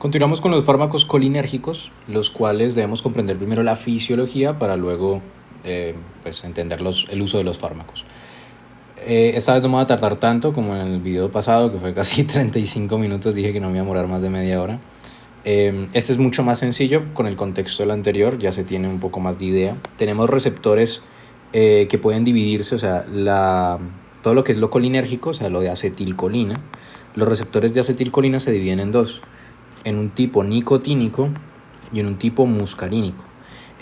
Continuamos con los fármacos colinérgicos, los cuales debemos comprender primero la fisiología para luego entender el uso de los fármacos. Esta vez no me va a tardar tanto como en el video pasado, que fue casi 35 minutos, dije que no me iba a demorar más de media hora. Este es mucho más sencillo, con el contexto del anterior ya se tiene un poco más de idea. Tenemos receptores que pueden dividirse, o sea, todo lo que es lo colinérgico, o sea, lo de acetilcolina. Los receptores de acetilcolina se dividen en dos, en un tipo nicotínico y en un tipo muscarínico.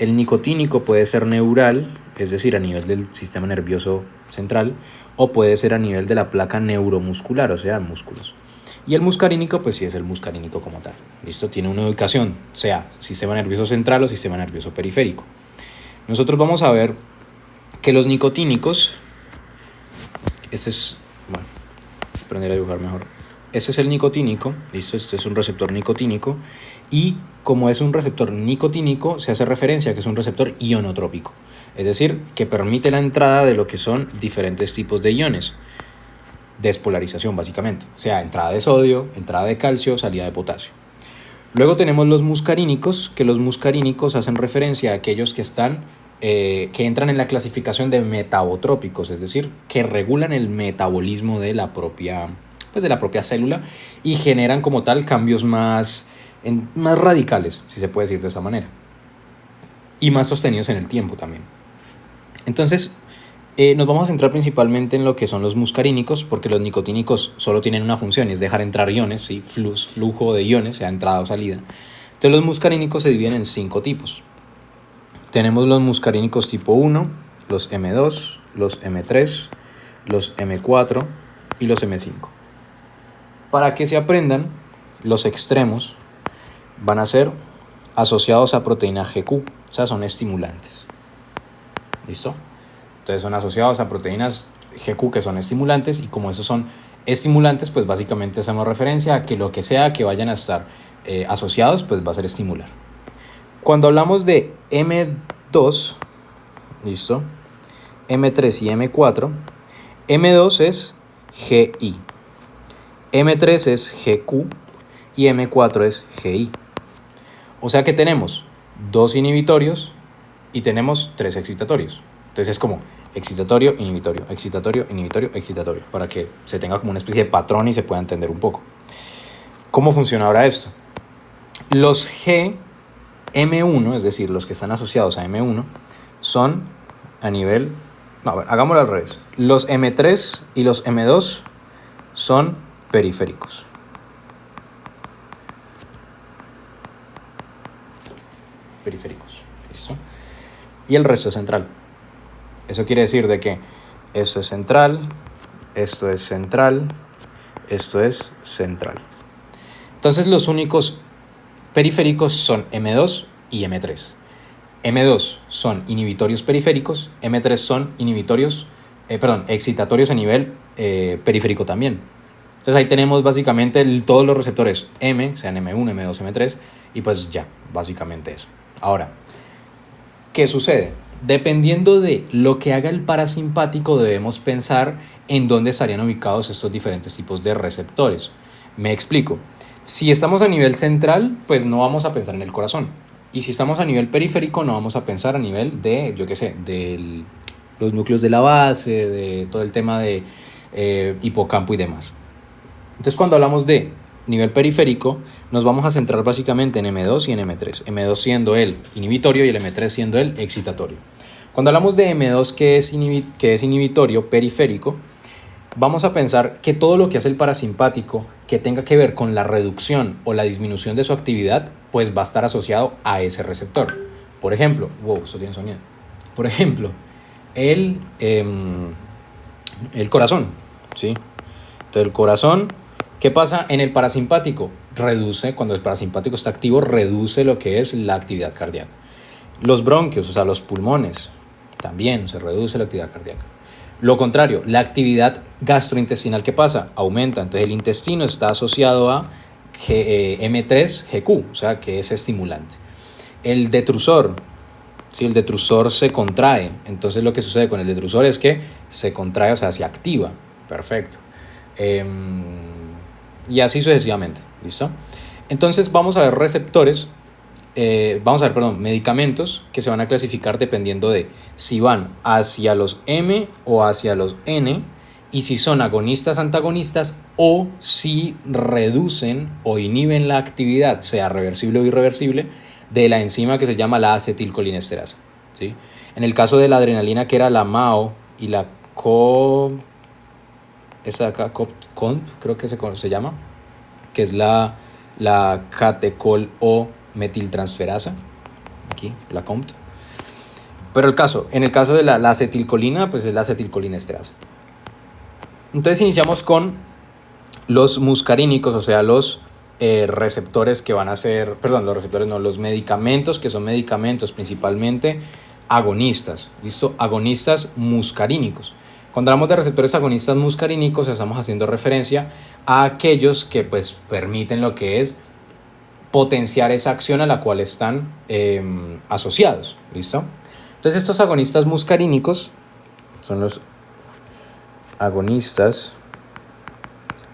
El nicotínico puede ser neural, es decir, a nivel del sistema nervioso central, o puede ser a nivel de la placa neuromuscular, o sea, músculos. Y el muscarínico, pues sí es el muscarínico como tal. ¿Listo? Tiene una ubicación, sea sistema nervioso central o sistema nervioso periférico. Nosotros vamos a ver que los nicotínicos, aprender a dibujar mejor. Ese es el nicotínico, ¿listo? Este es un receptor nicotínico. Y como es un receptor nicotínico, se hace referencia a que es un receptor ionotrópico. Es decir, que permite la entrada de lo que son diferentes tipos de iones. Despolarización, básicamente. O sea, entrada de sodio, entrada de calcio, salida de potasio. Luego tenemos los muscarínicos, que los muscarínicos hacen referencia a aquellos que entran en la clasificación de metabotrópicos, es decir, que regulan el metabolismo de la propia célula y generan como tal cambios más radicales, si se puede decir de esa manera, y más sostenidos en el tiempo también. Entonces, nos vamos a centrar principalmente en lo que son los muscarínicos, porque los nicotínicos solo tienen una función, y es dejar entrar iones, ¿sí? Flujo de iones, sea entrada o salida. Entonces los muscarínicos se dividen en 5 tipos. Tenemos los muscarínicos tipo 1, los M2, los M3, los M4 y los M5. Para que se aprendan, los extremos van a ser asociados a proteína GQ, o sea, son estimulantes. ¿Listo? Entonces son asociados a proteínas GQ que son estimulantes, y como esos son estimulantes, pues básicamente hacemos referencia a que lo que sea que vayan a estar asociados, pues va a ser estimular. Cuando hablamos de M2, ¿listo? M3 y M4, M2 es GI, M3 es GQ y M4 es GI. O sea que tenemos 2 inhibitorios y tenemos 3 excitatorios. Entonces es como excitatorio, inhibitorio, excitatorio, inhibitorio, excitatorio, para que se tenga como una especie de patrón y se pueda entender un poco. ¿Cómo funciona ahora esto? Los M1, es decir, los que están asociados a M1, son a nivel... hagámoslo al revés. Los M3 y los M2 son periféricos. ¿Listo? Y el resto es central. Eso quiere decir de que esto es central, esto es central, esto es central. Entonces los únicos periféricos son M2 y M3. M2 son inhibitorios periféricos, M3 son excitatorios a nivel periférico también. Entonces ahí tenemos básicamente todos los receptores M, sean M1, M2, M3, y pues ya, básicamente eso. Ahora, ¿qué sucede? Dependiendo de lo que haga el parasimpático, debemos pensar en dónde estarían ubicados estos diferentes tipos de receptores. Me explico. Si estamos a nivel central, pues no vamos a pensar en el corazón. Y si estamos a nivel periférico, no vamos a pensar a nivel de, de los núcleos de la base, de todo el tema de hipocampo y demás. Entonces, cuando hablamos de nivel periférico, nos vamos a centrar básicamente en M2 y en M3. M2 siendo el inhibitorio y el M3 siendo el excitatorio. Cuando hablamos de M2, que es inhibitorio periférico, vamos a pensar que todo lo que hace el parasimpático que tenga que ver con la reducción o la disminución de su actividad, pues va a estar asociado a ese receptor. Por ejemplo, esto tiene sonido. Por ejemplo, el corazón, ¿sí? Entonces el corazón, ¿qué pasa en el parasimpático? Cuando el parasimpático está activo, reduce lo que es la actividad cardíaca. Los bronquios, o sea, los pulmones, también se reduce la actividad cardíaca. Lo contrario, la actividad gastrointestinal, ¿qué pasa? Aumenta. Entonces el intestino está asociado a M3 GQ, o sea, que es estimulante. El detrusor, ¿sí? El detrusor se contrae. Entonces lo que sucede con el detrusor es que se contrae, o sea, se activa. Perfecto. Y así sucesivamente. ¿Listo? Entonces vamos a ver medicamentos que se van a clasificar dependiendo de si van hacia los M o hacia los N, y si son agonistas, antagonistas, o si reducen o inhiben la actividad, sea reversible o irreversible, de la enzima que se llama la acetilcolinesterasa, ¿sí? En el caso de la adrenalina, que era la MAO y la creo que se llama, que es la catecol o metiltransferasa, aquí, la COMT. Pero en el caso de la acetilcolina, pues es la acetilcolinesterasa. Entonces iniciamos con los muscarínicos, o sea, los receptores que van a ser, los medicamentos, que son medicamentos principalmente agonistas, ¿listo? Agonistas muscarínicos. Cuando hablamos de receptores agonistas muscarínicos, estamos haciendo referencia a aquellos que pues permiten lo que es potenciar esa acción a la cual están asociados, ¿listo? Entonces estos agonistas muscarínicos son los agonistas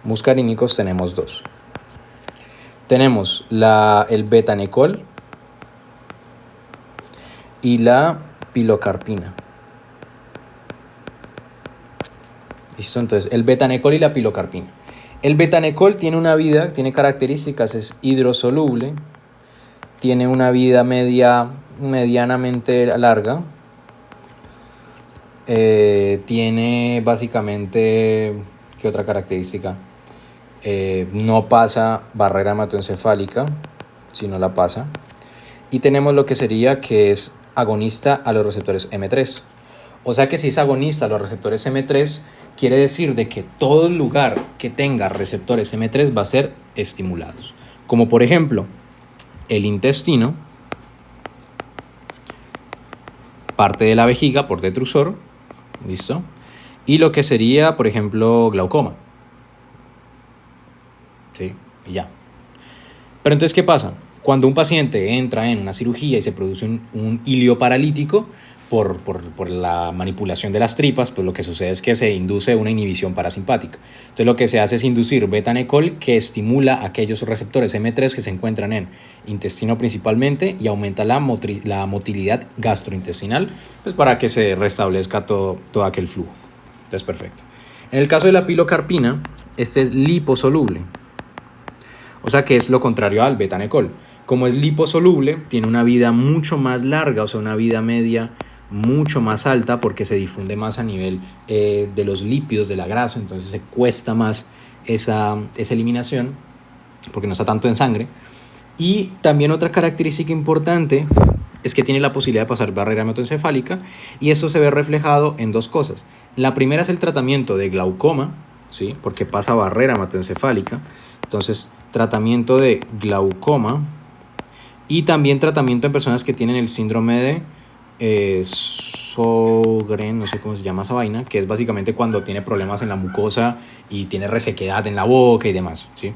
muscarínicos. Tenemos dos. Tenemos el betanecol y la pilocarpina. ¿Listo? Entonces, el betanecol y la pilocarpina. El betanecol tiene características, es hidrosoluble, tiene una vida medianamente larga, tiene básicamente, ¿qué otra característica? No pasa barrera hematoencefálica, si no la pasa. Y tenemos lo que sería que es agonista a los receptores M3. O sea que si es agonista a los receptores M3, quiere decir de que todo lugar que tenga receptores M3 va a ser estimulados. Como por ejemplo, el intestino, parte de la vejiga por detrusor, ¿listo? Y lo que sería, por ejemplo, glaucoma. ¿Sí? Y ya. Pero entonces, ¿qué pasa? Cuando un paciente entra en una cirugía y se produce un ilio paralítico por la manipulación de las tripas, pues lo que sucede es que se induce una inhibición parasimpática. Entonces lo que se hace es inducir betanecol, que estimula aquellos receptores M3 que se encuentran en intestino principalmente y aumenta la motilidad gastrointestinal, pues para que se restablezca todo aquel flujo. Entonces, perfecto. En el caso de la pilocarpina, este es liposoluble. O sea que es lo contrario al betanecol. Como es liposoluble, tiene una vida mucho más larga, o sea, una vida media mucho más alta porque se difunde más a nivel de los lípidos, de la grasa, entonces se cuesta más esa eliminación porque no está tanto en sangre. Y también otra característica importante es que tiene la posibilidad de pasar barrera hematoencefálica, y esto se ve reflejado en dos cosas. La primera es el tratamiento de glaucoma, ¿sí? Porque pasa barrera hematoencefálica. Entonces, tratamiento de glaucoma y también tratamiento en personas que tienen el síndrome de Sjögren, no sé cómo se llama esa vaina, que es básicamente cuando tiene problemas en la mucosa y tiene resequedad en la boca y demás, ¿sí?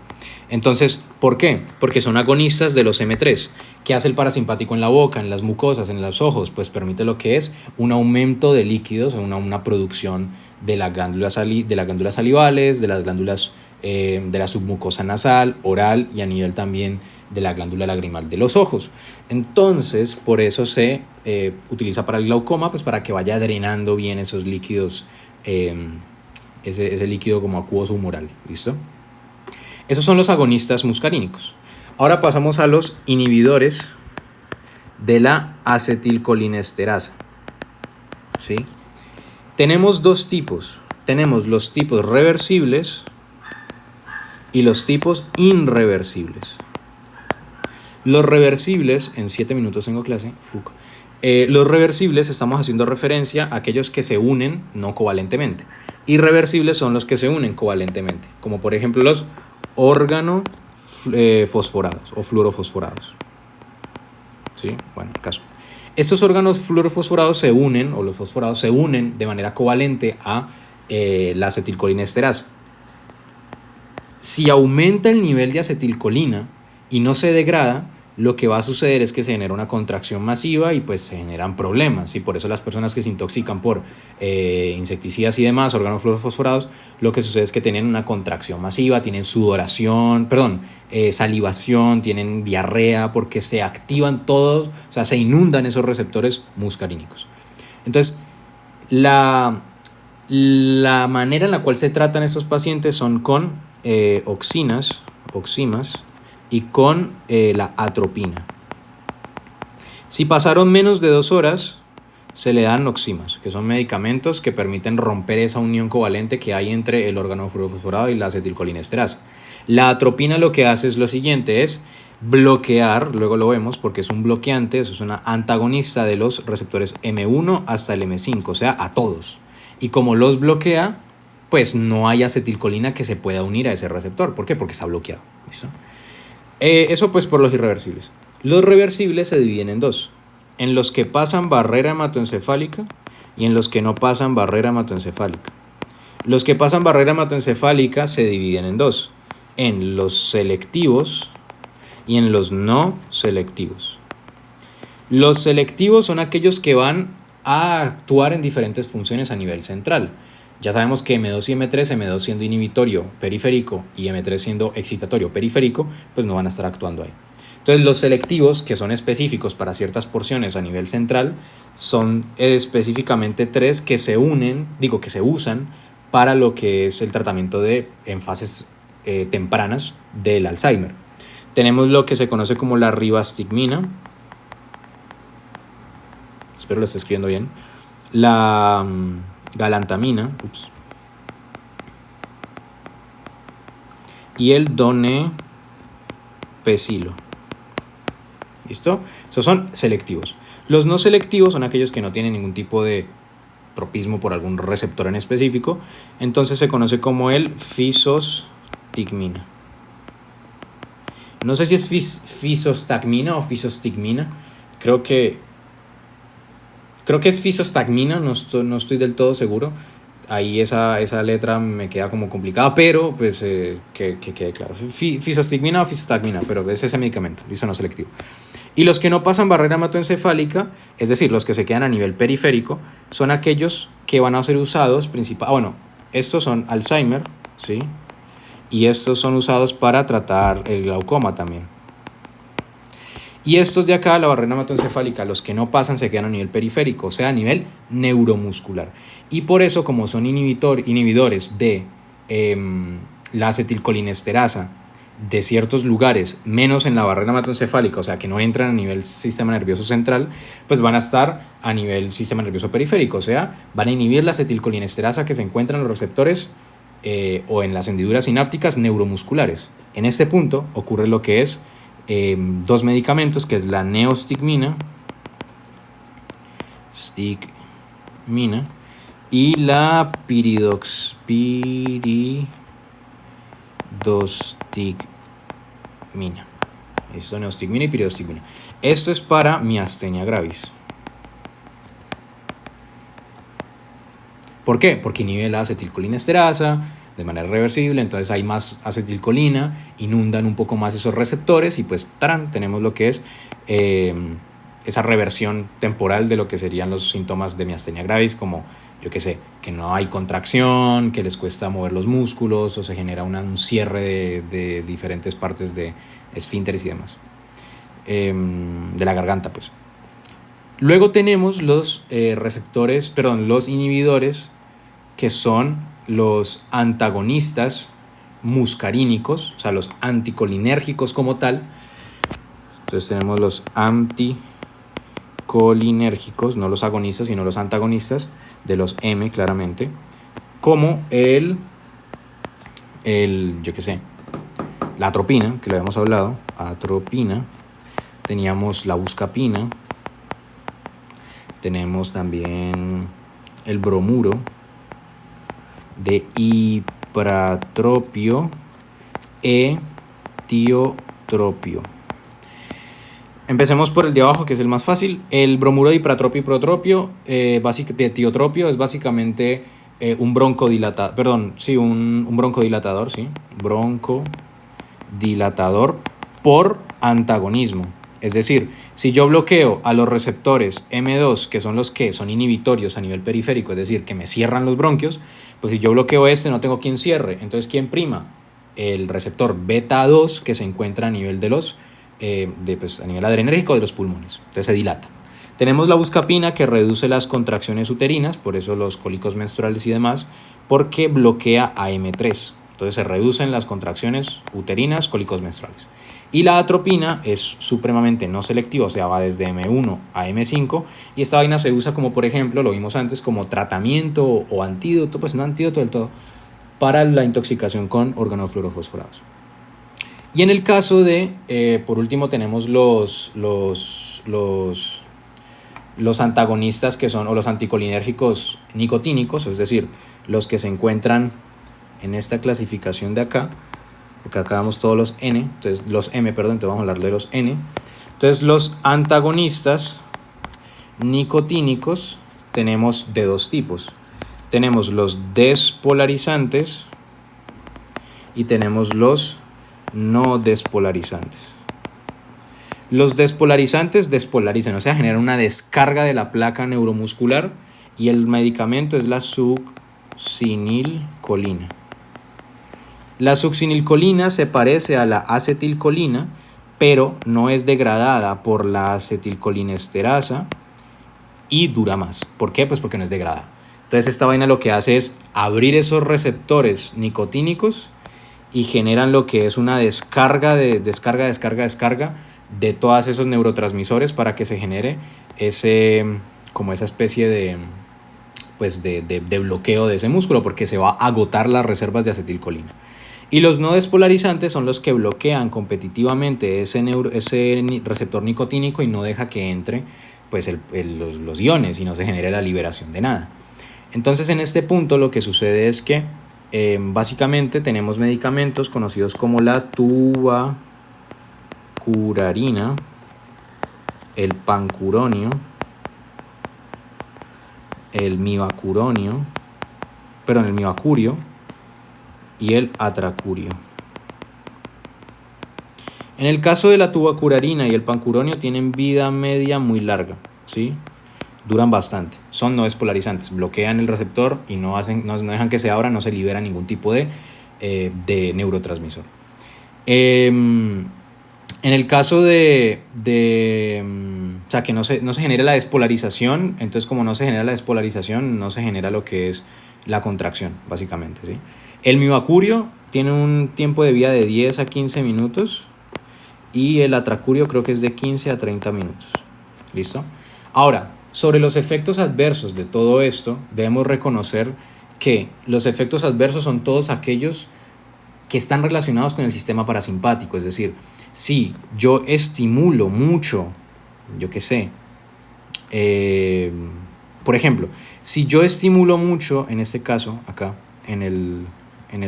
Entonces, ¿por qué? Porque son agonistas de los M3. ¿Qué hace el parasimpático en la boca, en las mucosas, en los ojos? Pues permite lo que es un aumento de líquidos, una producción de las glándulas salivales, de las glándulas de la submucosa nasal, oral y a nivel también de la glándula lagrimal de los ojos. Entonces, por eso se utiliza para el glaucoma, pues para que vaya drenando bien esos líquidos, ese líquido como acuoso humoral. ¿Listo? Esos son los agonistas muscarínicos. Ahora pasamos a los inhibidores de la acetilcolinesterasa, ¿sí? Tenemos dos tipos. Tenemos los tipos reversibles y los tipos irreversibles. Los reversibles, en 7 minutos tengo clase, los reversibles estamos haciendo referencia a aquellos que se unen no covalentemente. Irreversibles son los que se unen covalentemente, como por ejemplo los organofosforados o fluorofosforados. ¿Sí? Bueno, el caso. Estos órganos fluorofosforados se unen, o los fosforados se unen de manera covalente a la acetilcolinesterasa. Si aumenta el nivel de acetilcolina y no se degrada, lo que va a suceder es que se genera una contracción masiva y pues se generan problemas. Y por eso las personas que se intoxican por insecticidas y demás, organofluorofosforados, lo que sucede es que tienen una contracción masiva, tienen sudoración, salivación, tienen diarrea, porque se activan todos, o sea, se inundan esos receptores muscarínicos. Entonces, la manera en la cual se tratan estos pacientes son con oximas, y con la atropina. Si pasaron menos de 2 horas, se le dan oximas, que son medicamentos que permiten romper esa unión covalente que hay entre el organofluorofosforado y la acetilcolinesterasa. La atropina lo que hace es lo siguiente, es bloquear, luego lo vemos porque es un bloqueante, eso es una antagonista de los receptores M1 hasta el M5, o sea, a todos. Y como los bloquea, pues no hay acetilcolina que se pueda unir a ese receptor. ¿Por qué? Porque está bloqueado. ¿Listo? Eso pues por los irreversibles. Los reversibles se dividen en dos, en los que pasan barrera hematoencefálica y en los que no pasan barrera hematoencefálica. Los que pasan barrera hematoencefálica se dividen en dos, en los selectivos y en los no selectivos. Los selectivos son aquellos que van a actuar en diferentes funciones a nivel central. Ya sabemos que M2 y M3, M2 siendo inhibitorio periférico y M3 siendo excitatorio periférico, pues no van a estar actuando ahí. Entonces los selectivos, que son específicos para ciertas porciones a nivel central, son específicamente 3 que se usan para lo que es el tratamiento en fases tempranas del Alzheimer. Tenemos lo que se conoce como la ribastigmina, espero lo esté escribiendo bien, la galantamina, y el donepezilo. ¿Listo? Esos son selectivos. Los no selectivos son aquellos que no tienen ningún tipo de tropismo por algún receptor en específico, entonces se conoce como el fisostigmina. No sé si es fisostagmina o fisostigmina, creo que es fisostagmina, no estoy del todo seguro. Ahí esa letra me queda como complicada, pero pues que quede claro. Fisostigmina o fisostagmina, pero es ese medicamento, listo, no selectivo. Y los que no pasan barrera hematoencefálica, es decir, los que se quedan a nivel periférico, son aquellos que van a ser usados estos son Alzheimer, ¿sí? Y estos son usados para tratar el glaucoma también. Y estos de acá, la barrera hematoencefálica, los que no pasan se quedan a nivel periférico, o sea, a nivel neuromuscular. Y por eso, como son inhibidores de la acetilcolinesterasa de ciertos lugares, menos en la barrera hematoencefálica, o sea, que no entran a nivel sistema nervioso central, pues van a estar a nivel sistema nervioso periférico, o sea, van a inhibir la acetilcolinesterasa que se encuentra en los receptores o en las hendiduras sinápticas neuromusculares. En este punto ocurre lo que es dos medicamentos, que es la neostigmina y la piridostigmina. Esto es neostigmina y piridostigmina. Esto es para miastenia gravis. ¿Por qué? Porque inhibe la acetilcolinesterasa de manera reversible, entonces hay más acetilcolina, inundan un poco más esos receptores y pues tenemos lo que es esa reversión temporal de lo que serían los síntomas de miastenia gravis, como que no hay contracción, que les cuesta mover los músculos o se genera un cierre de diferentes partes de esfínteres y demás, de la garganta pues. Luego tenemos los los inhibidores, que son los antagonistas muscarínicos, o sea, los anticolinérgicos como tal. Entonces tenemos los anticolinérgicos, no los agonistas, sino los antagonistas de los M, claramente, como la atropina, que lo habíamos hablado, atropina. Teníamos la buscapina, tenemos también el bromuro de ipratropio, etiotropio. Empecemos por el de abajo, que es el más fácil. El bromuro de ipratropio y protropio, de etiotropio, es básicamente un broncodilatador, un broncodilatador, sí, broncodilatador por antagonismo. Es decir, si yo bloqueo a los receptores M2, que son los que son inhibitorios a nivel periférico, es decir, que me cierran los bronquios, pues si yo bloqueo no tengo quien cierre. Entonces, ¿quién prima? El receptor beta 2 que se encuentra a nivel de los a nivel adrenérgico de los pulmones. Entonces se dilata. Tenemos la buscapina que reduce las contracciones uterinas, por eso los cólicos menstruales y demás, porque bloquea a M3. Entonces se reducen las contracciones uterinas, cólicos menstruales. Y la atropina es supremamente no selectiva, o sea, va desde M1 a M5, y esta vaina se usa como, por ejemplo, lo vimos antes, como tratamiento o antídoto, pues no antídoto del todo, para la intoxicación con organofluorofosforados. Y en el caso de, por último, tenemos los antagonistas que son, o los anticolinérgicos nicotínicos, es decir, los que se encuentran en esta clasificación de acá, porque acá vemos todos los N, entonces los M, perdón, entonces vamos a hablar de los N. Entonces los antagonistas nicotínicos tenemos de dos tipos. Tenemos los despolarizantes y tenemos los no despolarizantes. Los despolarizantes despolarizan, o sea, generan una descarga de la placa neuromuscular, y el medicamento es la succinilcolina. La succinilcolina se parece a la acetilcolina, pero no es degradada por la acetilcolinesterasa y dura más. ¿Por qué? Pues porque no es degradada. Entonces esta vaina lo que hace es abrir esos receptores nicotínicos y generan lo que es una descarga de todos esos neurotransmisores para que se genere como esa especie de bloqueo de ese músculo, porque se va a agotar las reservas de acetilcolina. Y los no despolarizantes son los que bloquean competitivamente ese receptor nicotínico y no deja que entre pues los iones y no se genere la liberación de nada. Entonces en este punto lo que sucede es que básicamente tenemos medicamentos conocidos como la tubacurarina, el pancuronio, el mibacurio y el atracurio. En el caso de la tubacurarina y el pancuronio tienen vida media muy larga, ¿sí? Duran bastante, son no despolarizantes, bloquean el receptor y no dejan que se abra, no se libera ningún tipo de neurotransmisor. En el caso o sea, que no se genera la despolarización, entonces como no se genera la despolarización, no se genera lo que es la contracción, básicamente, ¿sí? El mibacurio tiene un tiempo de vida de 10 a 15 minutos y el atracurio creo que es de 15 a 30 minutos. ¿Listo? Ahora, sobre los efectos adversos de todo esto, debemos reconocer que los efectos adversos son todos aquellos que están relacionados con el sistema parasimpático. Es decir, si yo estimulo mucho, yo qué sé, por ejemplo, si yo estimulo mucho, en este caso, acá, en el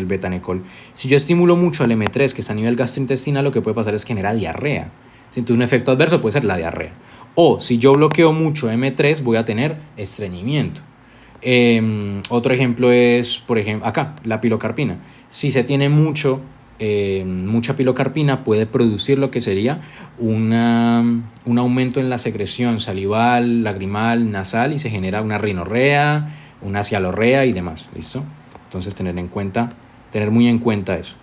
betanecol, si yo estimulo mucho al M3, que está a nivel gastrointestinal, lo que puede pasar es que genera diarrea. Entonces un efecto adverso puede ser la diarrea. O si yo bloqueo mucho M3, voy a tener estreñimiento. Otro ejemplo es, por ejemplo, acá, la pilocarpina. Si se tiene mucha pilocarpina, puede producir lo que sería un aumento en la secreción salival, lagrimal, nasal, y se genera una rinorrea, una cialorrea y demás. ¿Listo? Entonces tener muy en cuenta eso.